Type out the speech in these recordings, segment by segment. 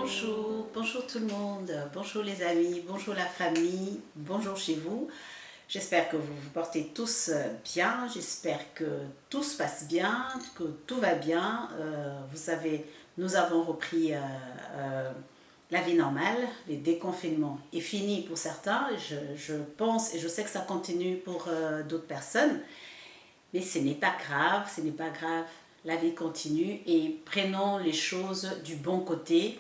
Bonjour, bonjour tout le monde, bonjour les amis, bonjour la famille, bonjour chez vous. J'espère que vous vous portez tous bien, j'espère que tout se passe bien, que tout va bien. Vous savez, nous avons repris la vie normale, le déconfinement est fini pour certains, je pense et je sais que ça continue pour d'autres personnes, mais ce n'est pas grave, ce n'est pas grave. La vie continue et prenons les choses du bon côté.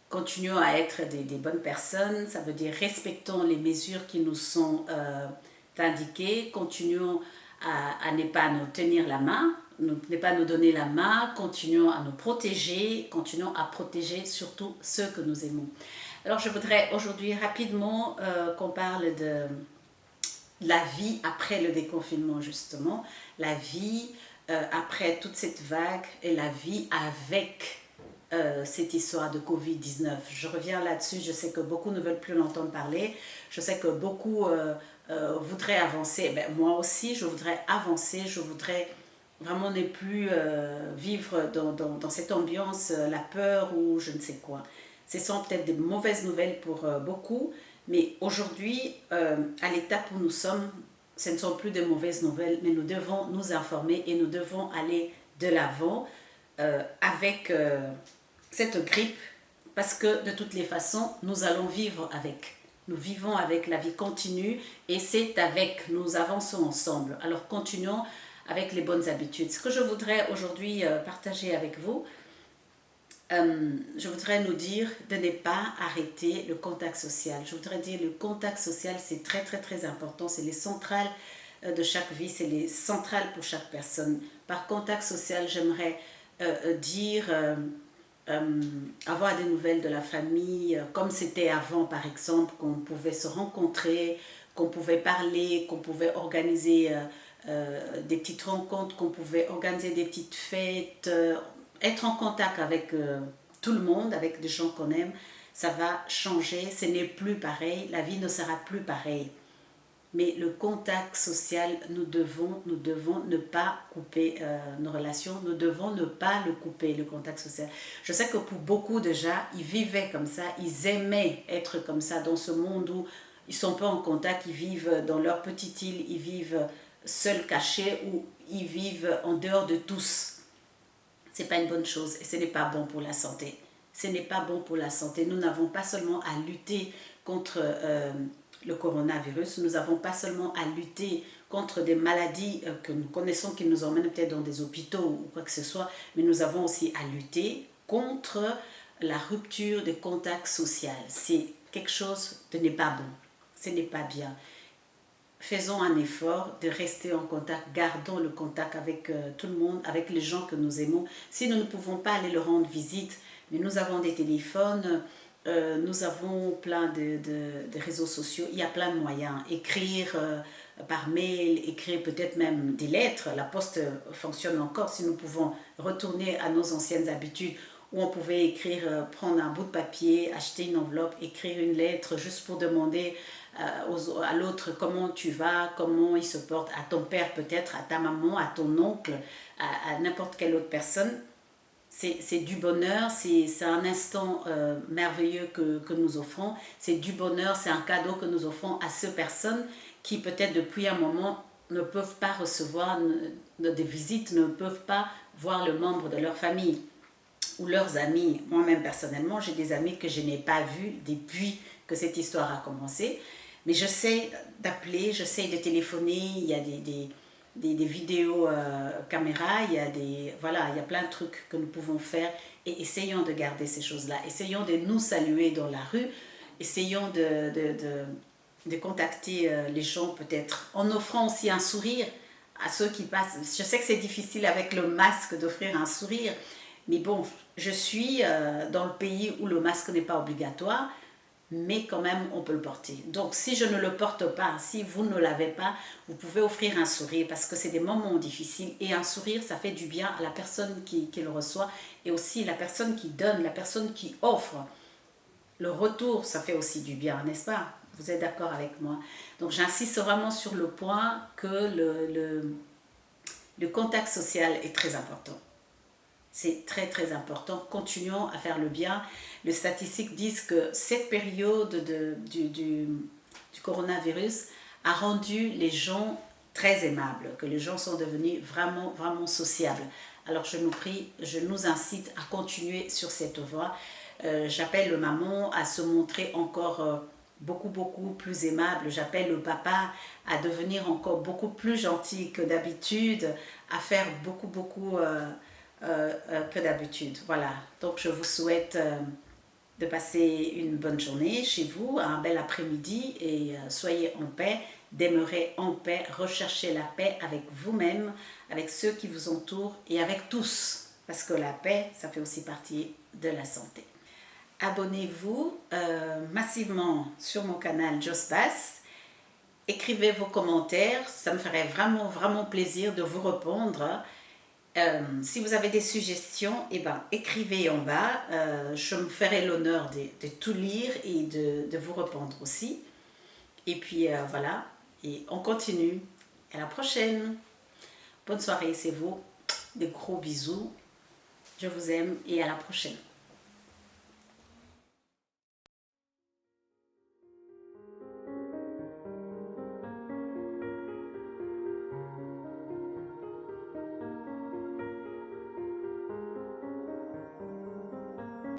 Continuons à être des bonnes personnes, ça veut dire respectons les mesures qui nous sont indiquées, continuons à ne pas nous tenir la main, ne pas nous donner la main, continuons à nous protéger, continuons à protéger surtout ceux que nous aimons. Alors je voudrais aujourd'hui rapidement qu'on parle de la vie après le déconfinement justement, la vie après toute cette vague et la vie avec cette histoire de Covid-19. Je reviens là-dessus, je sais que beaucoup ne veulent plus l'entendre parler, je sais que beaucoup voudraient avancer, moi aussi je voudrais avancer, je voudrais vraiment ne plus vivre dans cette ambiance, la peur ou je ne sais quoi. Ce sont peut-être des mauvaises nouvelles pour beaucoup, mais aujourd'hui, à l'étape où nous sommes, ce ne sont plus de mauvaises nouvelles, mais nous devons nous informer et nous devons aller de l'avant avec cette grippe, parce que de toutes les façons, nous allons vivre avec. Nous vivons avec, la vie continue et c'est avec, nous avançons ensemble. Alors continuons avec les bonnes habitudes. Ce que je voudrais aujourd'hui partager avec vous, je voudrais nous dire de ne pas arrêter le contact social. Je voudrais dire le contact social, c'est très très très important. C'est les centrales de chaque vie, c'est les centrales pour chaque personne. Par contact social, j'aimerais dire avoir des nouvelles de la famille, comme c'était avant par exemple, qu'on pouvait se rencontrer, qu'on pouvait parler, qu'on pouvait organiser des petites rencontres, qu'on pouvait organiser des petites fêtes, être en contact avec tout le monde, avec des gens qu'on aime. Ça va changer, ce n'est plus pareil, la vie ne sera plus pareille. Mais le contact social, nous devons ne pas couper nos relations, nous devons ne pas le couper, le contact social. Je sais que pour beaucoup déjà, ils vivaient comme ça, ils aimaient être comme ça dans ce monde où ils ne sont pas en contact, ils vivent dans leur petite île, ils vivent seuls, cachés, ou ils vivent en dehors de tous. Ce n'est pas une bonne chose et ce n'est pas bon pour la santé. Ce n'est pas bon pour la santé. Nous n'avons pas seulement à lutter contre le coronavirus, nous n'avons pas seulement à lutter contre des maladies que nous connaissons qui nous emmènent peut-être dans des hôpitaux ou quoi que ce soit, mais nous avons aussi à lutter contre la rupture des contacts sociaux. C'est quelque chose de n'est pas bon, ce n'est pas bien. Faisons un effort de rester en contact, gardons le contact avec tout le monde, avec les gens que nous aimons. Si nous ne pouvons pas aller leur rendre visite, mais nous avons des téléphones, nous avons plein de réseaux sociaux, il y a plein de moyens. Écrire par mail, écrire peut-être même des lettres, la poste fonctionne encore si nous pouvons retourner à nos anciennes habitudes où on pouvait écrire, prendre un bout de papier, acheter une enveloppe, écrire une lettre juste pour demander à l'autre comment tu vas, comment il se porte, à ton père peut-être, à ta maman, à ton oncle, à n'importe quelle autre personne. C'est du bonheur, c'est un instant merveilleux que nous offrons, c'est du bonheur, c'est un cadeau que nous offrons à ces personnes qui peut-être depuis un moment ne peuvent pas recevoir des visites, ne peuvent pas voir le membre de leur famille ou leurs amis. Moi-même personnellement, j'ai des amis que je n'ai pas vus depuis que cette histoire a commencé, mais j'essaie d'appeler, j'essaie de téléphoner, il y a des vidéos caméras, voilà, il y a plein de trucs que nous pouvons faire et essayons de garder ces choses-là. Essayons de nous saluer dans la rue, essayons de contacter les gens peut-être en offrant aussi un sourire à ceux qui passent. Je sais que c'est difficile avec le masque d'offrir un sourire, mais bon, je suis dans le pays où le masque n'est pas obligatoire, mais quand même on peut le porter. Donc si je ne le porte pas, si vous ne l'avez pas, vous pouvez offrir un sourire parce que c'est des moments difficiles et un sourire ça fait du bien à la personne qui le reçoit et aussi la personne qui donne, la personne qui offre. Le retour ça fait aussi du bien, n'est-ce pas? Vous êtes d'accord avec moi? Donc j'insiste vraiment sur le point que le contact social est très important. C'est très très important. Continuons à faire le bien. Les statistiques disent que cette période du coronavirus a rendu les gens très aimables, que les gens sont devenus vraiment, vraiment sociables. Alors je nous prie, je nous incite à continuer sur cette voie. J'appelle le maman à se montrer encore beaucoup, beaucoup plus aimable. J'appelle le papa à devenir encore beaucoup plus gentil que d'habitude, à faire beaucoup, beaucoup que d'habitude. Voilà, donc je vous souhaite de passer une bonne journée chez vous, un bel après-midi et soyez en paix, demeurez en paix, recherchez la paix avec vous-même, avec ceux qui vous entourent et avec tous, parce que la paix, ça fait aussi partie de la santé. Abonnez-vous massivement sur mon canal Joss Bass, écrivez vos commentaires, ça me ferait vraiment, vraiment plaisir de vous répondre. Si vous avez des suggestions, eh ben, écrivez en bas. Je me ferai l'honneur de tout lire et de vous répondre aussi. Et puis voilà, et on continue. À la prochaine. Bonne soirée, c'est vous. Des gros bisous. Je vous aime et à la prochaine.